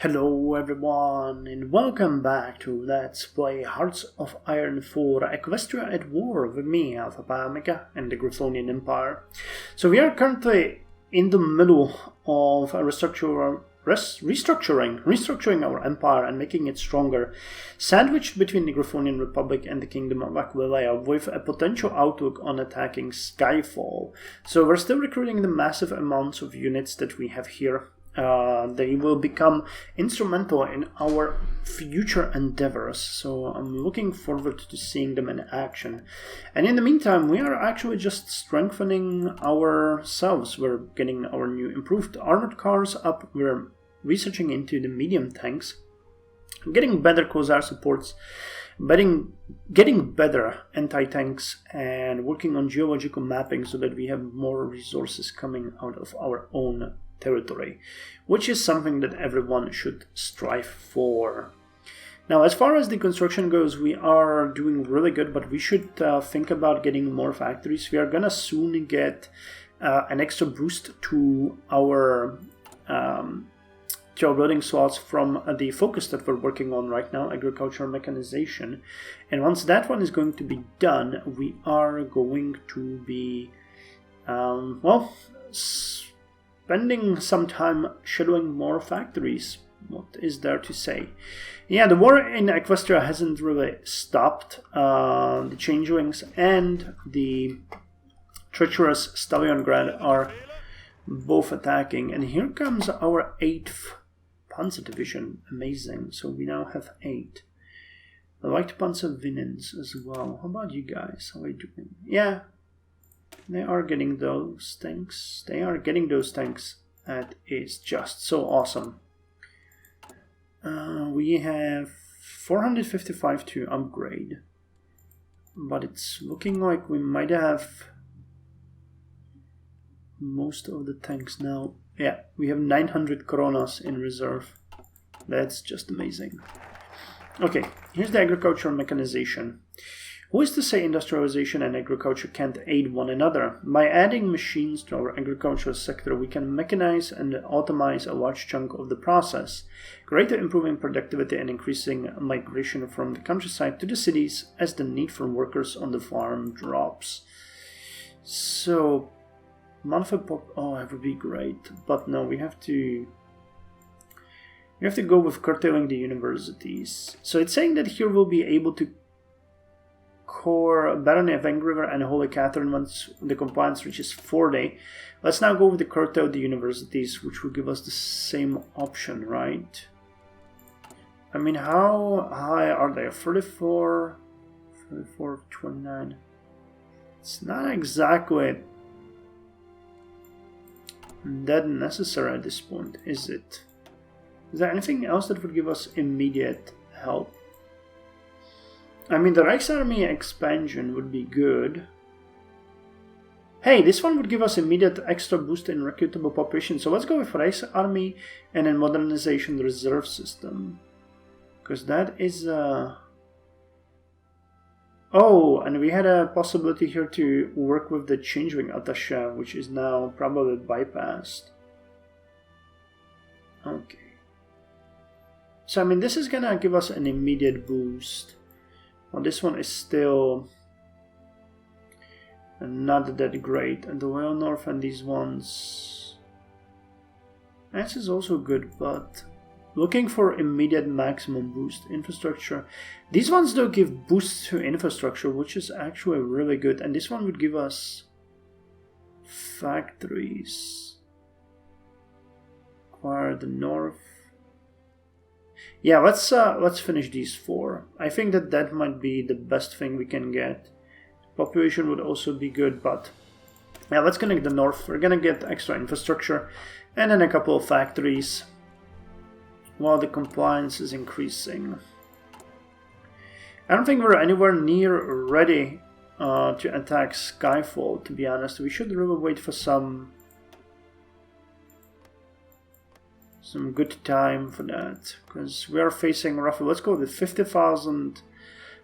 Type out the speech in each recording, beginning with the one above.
Hello everyone, and welcome back to Let's Play Hearts of Iron 4 Equestria at War with me, Alpha Pi Omega, and the Griffonian Empire. So we are currently in the middle of restructuring our empire and making it stronger, sandwiched between the Griffonian Republic and the Kingdom of Aquileia, with a potential outlook on attacking Skyfall. So we're still recruiting the massive amounts of units that we have here. They will become instrumental in our future endeavors, so I'm looking forward to seeing them in action. And in the meantime, we are actually just strengthening ourselves. We're getting our new improved armored cars up, we're researching into the medium tanks, getting better Quasar supports, getting better anti-tanks, and working on geological mapping so that we have more resources coming out of our own territory, which is something that everyone should strive for. Now, as far as the construction goes, we are doing really good, but we should think about getting more factories. We are gonna soon get an extra boost to our building slots from the focus that we're working on right now, agricultural mechanization. And once that one is going to be done, we are going to be spending some time shadowing more factories. What is there to say? Yeah, the war in Equestria hasn't really stopped. The Changelings and the treacherous Staliongrad are both attacking. And here comes our 8th Panzer Division. Amazing. So we now have 8. The Light Panzer Winens as well. How about you guys? How are you doing? Yeah. They are getting those tanks. That is just so awesome. We have 455 to upgrade. But it's looking like we might have most of the tanks now. Yeah, we have 900 Coronas in reserve. That's just amazing. Okay, here's the agricultural mechanization. Who is to say industrialization and agriculture can't aid one another? By adding machines to our agricultural sector, we can mechanize and automate a large chunk of the process, greatly improving productivity and increasing migration from the countryside to the cities as the need for workers on the farm drops. So, that would be great, but no, we have to go with curtailing the universities. So it's saying that here we'll be able to core Barony of River and Holy Catherine once the compliance reaches 40. Let's now go with the curtail the universities, which will give us the same option, right? I mean, how high are they? 34, 29. It's not exactly that necessary at this point, is it? Is there anything else that would give us immediate help? I mean, the Reichsarmy expansion would be good. Hey, this one would give us immediate extra boost in recruitable population. So let's go with Reichsarmy and then modernization reserve system. Because that is... Oh, and we had a possibility here to work with the Changeling attaché, which is now probably bypassed. Okay. So, I mean, this is gonna give us an immediate boost. Well, this one is still not that great. And the Royal North and these ones... This is also good, but... Looking for immediate maximum boost infrastructure. These ones don't give boosts to infrastructure, which is actually really good. And this one would give us factories. Acquire the north. Yeah, let's finish these 4. I think that might be the best thing we can get. Population would also be good, but yeah, let's connect the north. We're gonna get extra infrastructure and then a couple of factories while the compliance is increasing. I don't think we're anywhere near ready to attack Skyfall, to be honest. We should really wait for some good time for that, because we are facing roughly, let's go with 50,000,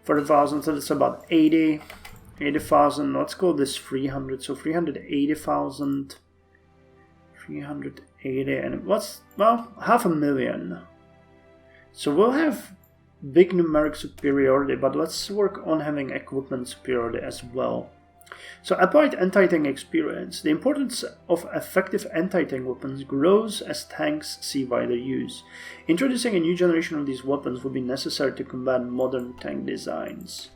40,000, so that's about 80,000, let's go this 300, so 380,000, 380, and what's, well, 500,000. So we'll have big numeric superiority, but let's work on having equipment superiority as well. So applied anti-tank experience. The importance of effective anti-tank weapons grows as tanks see wider use. Introducing a new generation of these weapons will be necessary to combat modern tank designs.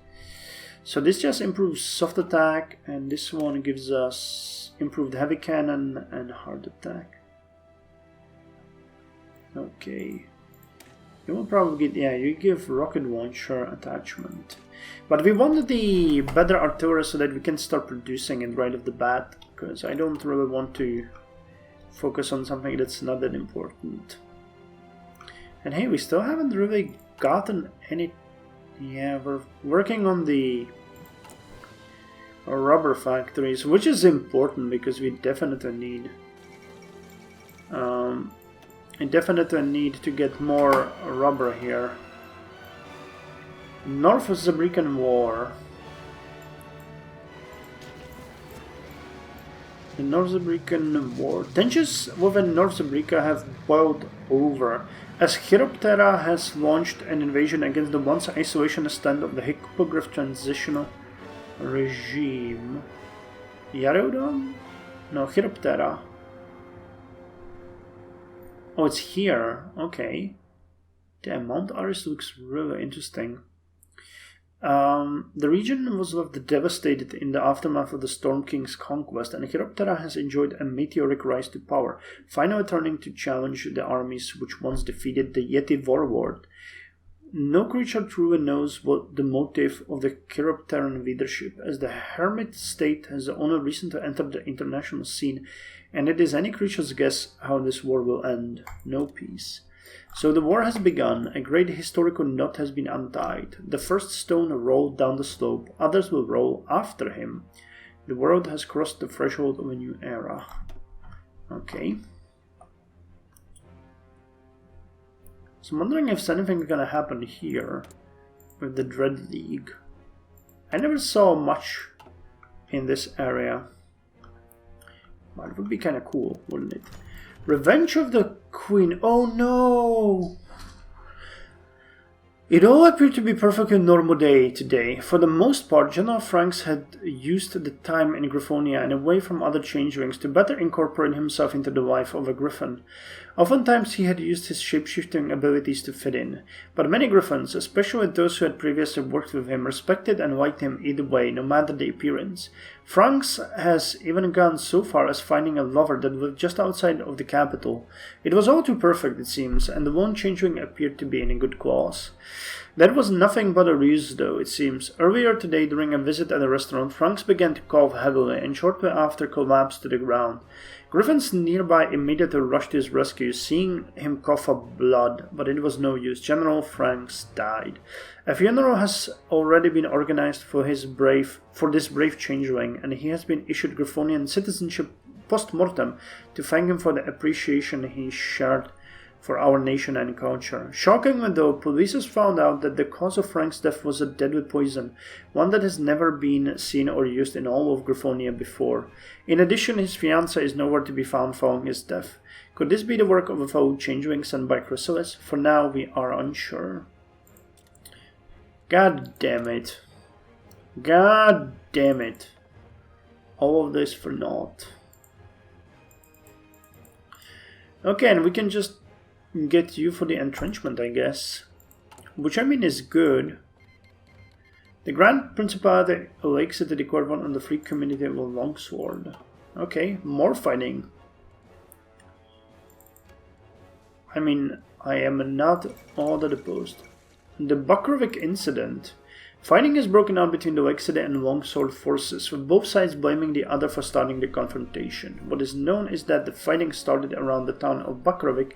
So this just improves soft attack, and this one gives us improved heavy cannon and hard attack. Okay. You will probably get, yeah, you give rocket launcher attachment. But we want the better artillery so that we can start producing it right off the bat, because I don't really want to focus on something that's not that important. And hey, we still haven't really gotten any... Yeah, we're working on the rubber factories, which is important because we definitely need... I definitely need to get more rubber here. North Zabrikan War. The North Zabrikan War. Tensions within North Zabrika have boiled over, as Chiroptera has launched an invasion against the once isolationist stand of the Hippogriff transitional regime. Yarodon? No, Chiroptera. Oh, it's here. Okay. Damn, Mount Aris looks really interesting. The region was left devastated in the aftermath of the Storm King's conquest, and Chiroptera has enjoyed a meteoric rise to power, finally turning to challenge the armies which once defeated the Yeti warlord. No creature truly knows what the motive of the Chiropteran leadership, as the hermit state has only recently entered the international scene, and it is any creature's guess how this war will end. No peace. So the war has begun, a great historical knot has been untied. The first stone rolled down the slope, others will roll after him. The world has crossed the threshold of a new era. Okay. So I'm wondering if anything's gonna happen here with the Dread League. I never saw much in this area. But it would be kinda cool, wouldn't it? Revenge of the Queen. Oh no! It all appeared to be perfectly normal day today. For the most part, General Franks had used the time in Griffonia and away from other changelings to better incorporate himself into the life of a griffin. Oftentimes he had used his shape-shifting abilities to fit in, but many griffins, especially those who had previously worked with him, respected and liked him either way, no matter the appearance. Franks has even gone so far as finding a lover that lived just outside of the capital. It was all too perfect, it seems, and the lone changeling appeared to be in a good cause. That was nothing but a ruse, though, it seems. Earlier today, during a visit at a restaurant, Franks began to cough heavily and shortly after collapsed to the ground. Griffins nearby immediately rushed to his rescue, seeing him cough up blood, but it was no use. General Franks died. A funeral has already been organized for this brave changeling, and he has been issued Griffonian citizenship post-mortem to thank him for the appreciation he shared for our nation and culture. Shockingly though, police has found out that the cause of Frank's death was a deadly poison, one that has never been seen or used in all of Griffonia before. In addition, his fiancée is nowhere to be found following his death. Could this be the work of a fellow changeling sent by Chrysalis? For now, we are unsure. God damn it. God damn it. All of this for naught. Okay, and we can just get you for the entrenchment, I guess. Which I mean is good. The Grand Principality Lake City declared one on the free community of a longsword. Okay, more fighting. I mean, I am not all that opposed. The Bakrovik incident. Fighting has broken out between the Lake City and Longsword forces, with both sides blaming the other for starting the confrontation. What is known is that the fighting started around the town of Bakrovik,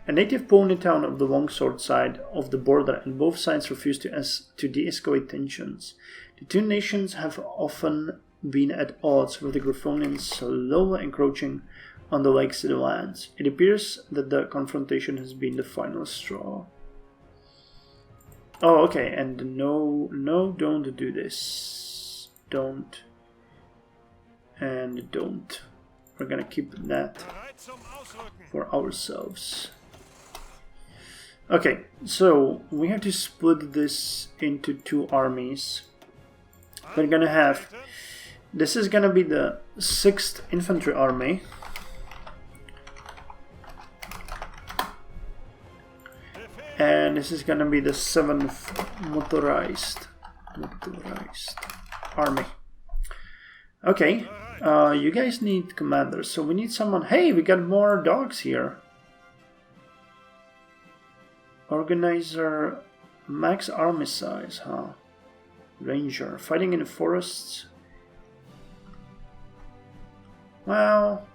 a native pony town of the Longsword side of the border, and both sides refused to de-escalate tensions. The two nations have often been at odds, with the Griffonians slowly encroaching on the Lake City lands. It appears that the confrontation has been the final straw. Oh, okay, and no, don't do this. Don't. And don't. We're gonna keep that for ourselves. Okay, so we have to split this into 2 armies. We're gonna have... This is gonna be the 6th Infantry Army. And this is gonna be the 7th Motorized Army. Okay, you guys need commanders, so we need someone... Hey, we got more dogs here. Organizer, max army size, huh? Ranger, fighting in the forests. Well,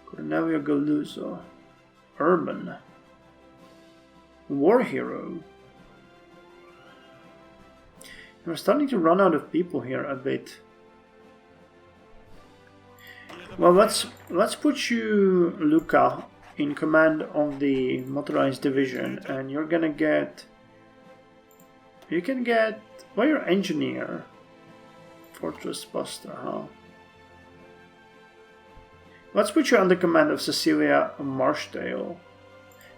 Cornelio Galuzzo, urban, war hero. We're starting to run out of people here a bit. Well, let's put you, Luca, in command of the motorized division, and you're gonna get... You can get... Well, you're engineer. Fortress Buster, huh? Let's put you under command of Cecilia Marshdale.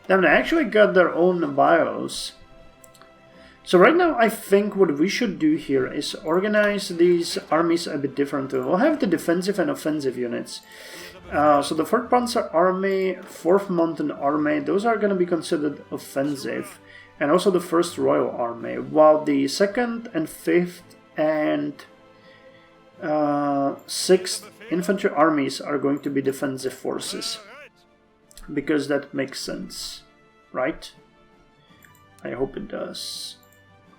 Then they actually got their own bios. So right now I think what we should do here is organize these armies a bit differently. We'll have the defensive and offensive units. So the 4th Panzer Army, 4th Mountain Army, those are going to be considered offensive. And also the 1st Royal Army, while the 2nd and 5th and 6th Infantry Armies are going to be defensive forces. Because that makes sense, right? I hope it does.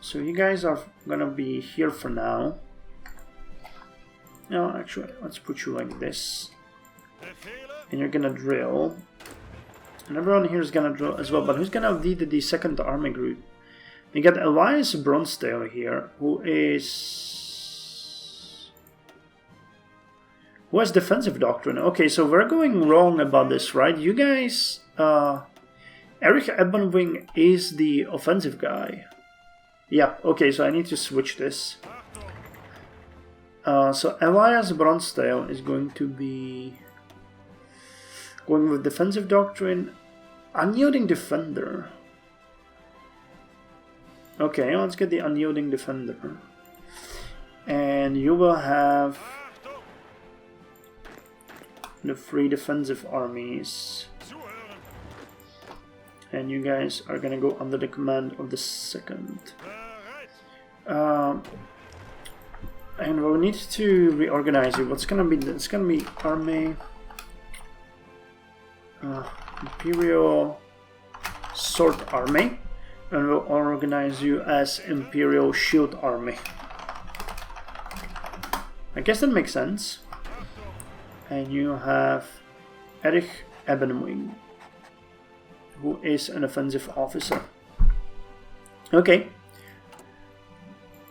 So you guys are going to be here for now. No, actually, let's put you like this. And you're gonna drill. And everyone here is gonna drill as well, but who's gonna lead the 2nd Army Group? We got Elias Bronsdale here, who has defensive doctrine. Okay, so we're going wrong about this, right? You guys... Erich Ebenwing is the offensive guy. Yeah, okay, so I need to switch this. So Elias Bronsdale is going to be... Going with defensive doctrine, unyielding defender. Okay, let's get the unyielding defender. And you will have the 3 defensive armies. And you guys are gonna go under the command of the 2nd. And we'll need to reorganize you. What's gonna be? It's gonna be army. Imperial Sword Army, and we'll organize you as Imperial Shield Army. I guess that makes sense. And you have Erich Ebenwing, who is an offensive officer. Okay.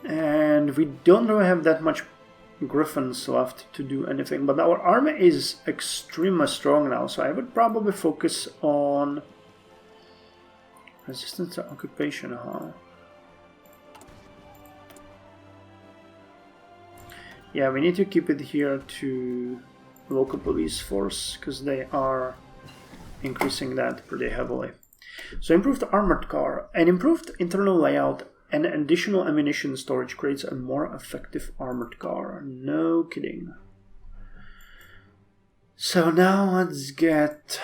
And we don't really have that much Griffins left to do anything, but our army is extremely strong now, so I would probably focus on resistance to occupation, huh? Yeah, we need to keep it here to local police force, because they are increasing that pretty heavily. So improved armored car, and improved internal layout and additional ammunition storage creates a more effective armored car. No kidding. So now let's get...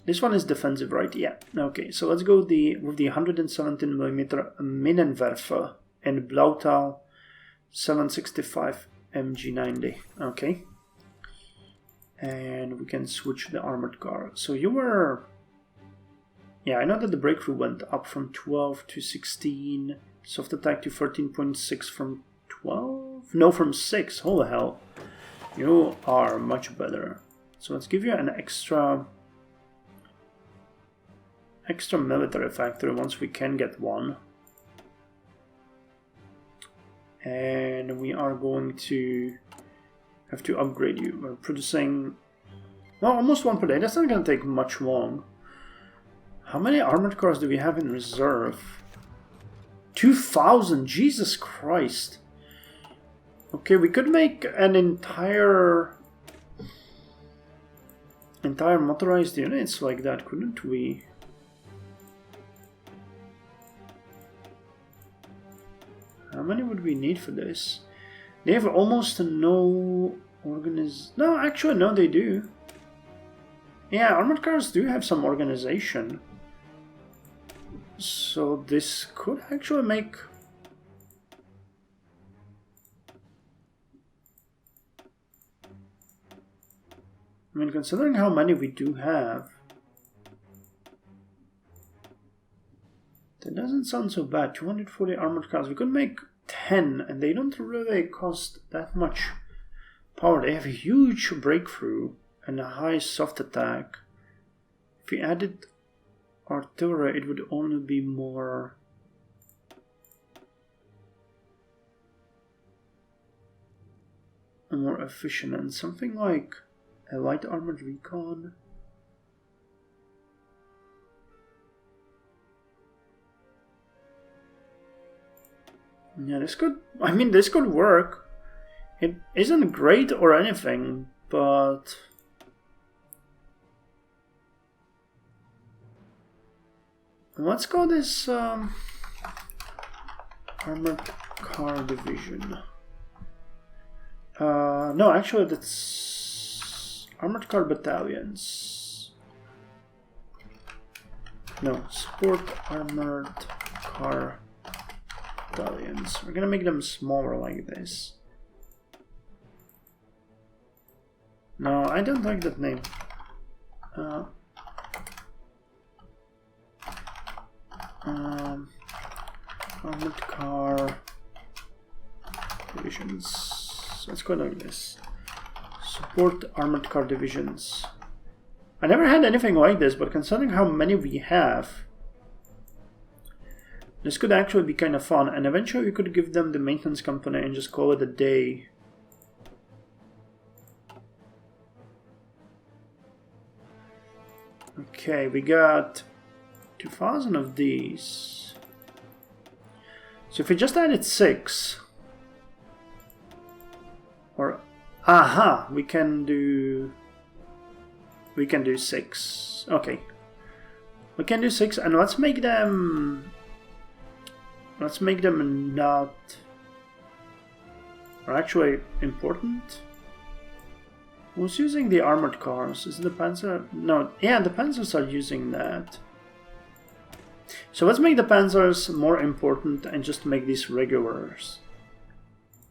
This one is defensive, right? Yeah. Okay, so let's go with the 117mm Minenwerfer and Blautal 765 MG90. Okay. And we can switch the armored car. So you were... Yeah, I know that the breakthrough went up from 12 to 16. Soft attack to 13.6 from 12? No, from 6. Holy hell. You are much better. So let's give you an extra military factory once we can get one. And we are going to have to upgrade you. We're producing, well, almost one per day. That's not going to take much long. How many armored cars do we have in reserve? 2,000! Jesus Christ! Okay, we could make an entire entire motorized units like that, couldn't we? How many would we need for this? They have almost no No, actually, no, they do. Yeah, armored cars do have some organization. So this could actually make... I mean, considering how many we do have, that doesn't sound so bad. 240 armored cars. We could make 10, and they don't really cost that much power. They have a huge breakthrough and a high soft attack. If we added artillery, it would only be more... more efficient, and something like a light armored recon. Yeah, this could... I mean, this could work. It isn't great or anything, but... let's go this armored car division. No, actually that's armored car battalions. No, support armored car battalions. We're gonna make them smaller like this. No, I don't like that name. Armored car divisions. Let's go like this. Support armored car divisions. I never had anything like this, but considering how many we have, this could actually be kind of fun. And eventually we could give them the maintenance company and just call it a day. Okay, we got 2,000 of these. So if we just added 6, or aha, we can do 6. Okay, we can do 6, and let's make them not, or actually important. Who's using the armored cars? Is it the Panzer? No, yeah, the Panzers are using that. So let's make the Panzers more important and just make these regulars.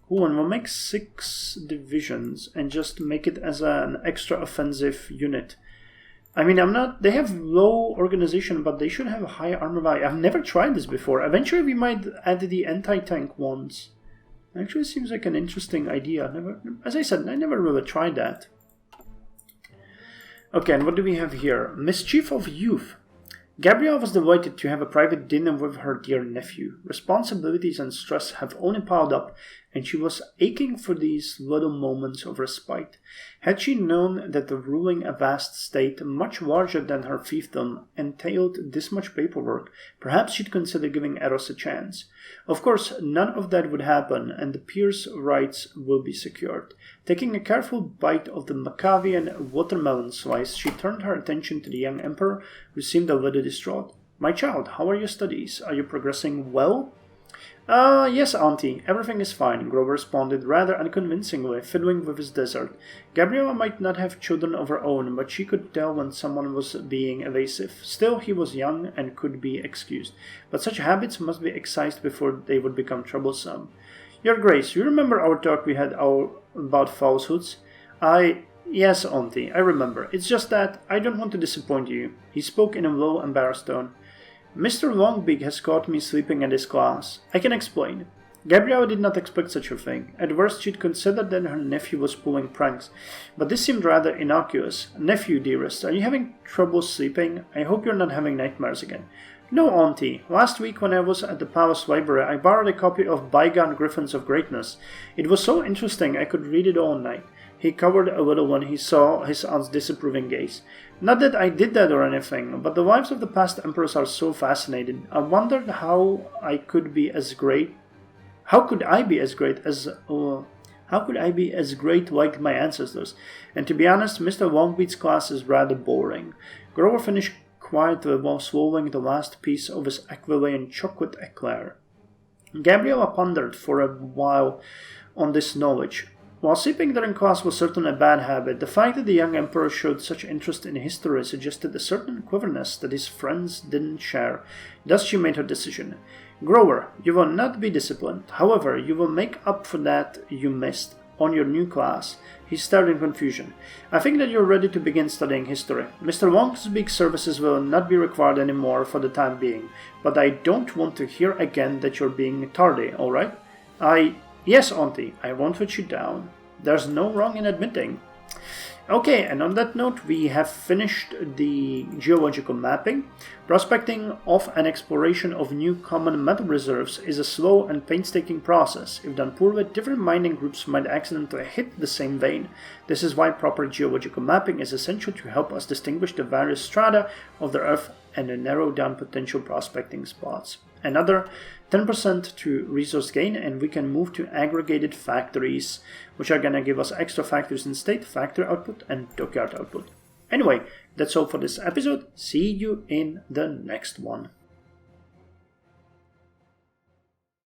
Cool, and we'll make 6 divisions and just make it as an extra offensive unit. I mean, they have low organization, but they should have a high armor value. I've never tried this before. Eventually we might add the anti-tank ones. Actually seems like an interesting idea. As I said, I never really tried that. Okay, and what do we have here? Mischief of Youth. Gabrielle was delighted to have a private dinner with her dear nephew. Responsibilities and stress have only piled up, and she was aching for these little moments of respite. Had she known that the ruling a vast state, much larger than her fiefdom, entailed this much paperwork, perhaps she'd consider giving Eros a chance. Of course, none of that would happen, and the peer's rights will be secured. Taking a careful bite of the Macavian watermelon slice, she turned her attention to the young emperor, who seemed a little distraught. "My child, how are your studies? Are you progressing well?" Yes, Auntie, everything is fine," Grover responded rather unconvincingly, fiddling with his dessert. Gabriella might not have children of her own, but she could tell when someone was being evasive. Still, he was young and could be excused. But such habits must be excised before they would become troublesome. "Your Grace, you remember our talk we had about falsehoods?" Yes, Auntie, I remember. It's just that I don't want to disappoint you." He spoke in a low, embarrassed tone. "Mr. Longbeak has caught me sleeping at his class. I can explain." Gabrielle did not expect such a thing. At worst, she'd considered that her nephew was pulling pranks, but this seemed rather innocuous. "Nephew, dearest, are you having trouble sleeping? I hope you're not having nightmares again." "No, Auntie. Last week when I was at the Palace Library, I borrowed a copy of Bygone Griffins of Greatness. It was so interesting I could read it all night." He cowered a little when he saw his aunt's disapproving gaze. "Not that I did that or anything, but the lives of the past emperors are so fascinating. I wondered how I could be as great. How could I be as great as How could I be as great like my ancestors? And to be honest, Mr. Longbeat's class is rather boring. Grover finished quietly while swallowing the last piece of his Aquilean chocolate eclair. Gabriella pondered for a while on this knowledge. While sleeping during class was certainly a bad habit, the fact that the young emperor showed such interest in history suggested a certain cleverness that his friends didn't share. Thus she made her decision. Grover, you will not be disciplined. However, you will make up for that you missed on your new class. He stared in confusion. I think that you're ready to begin studying history. Mr. Wong's big services will not be required anymore for the time being, but I don't want to hear again that you're being tardy, alright? Yes, Auntie, I won't let you down. There's no wrong in admitting. Okay, and on that note, we have finished the geological mapping. Prospecting of and exploration of new common metal reserves is a slow and painstaking process. If done poorly, different mining groups might accidentally hit the same vein. This is why proper geological mapping is essential to help us distinguish the various strata of the Earth and narrow down potential prospecting spots. Another 10% to resource gain, and we can move to aggregated factories, which are gonna give us extra factories in state, factory output, and dockyard output. Anyway, that's all for this episode. See you in the next one.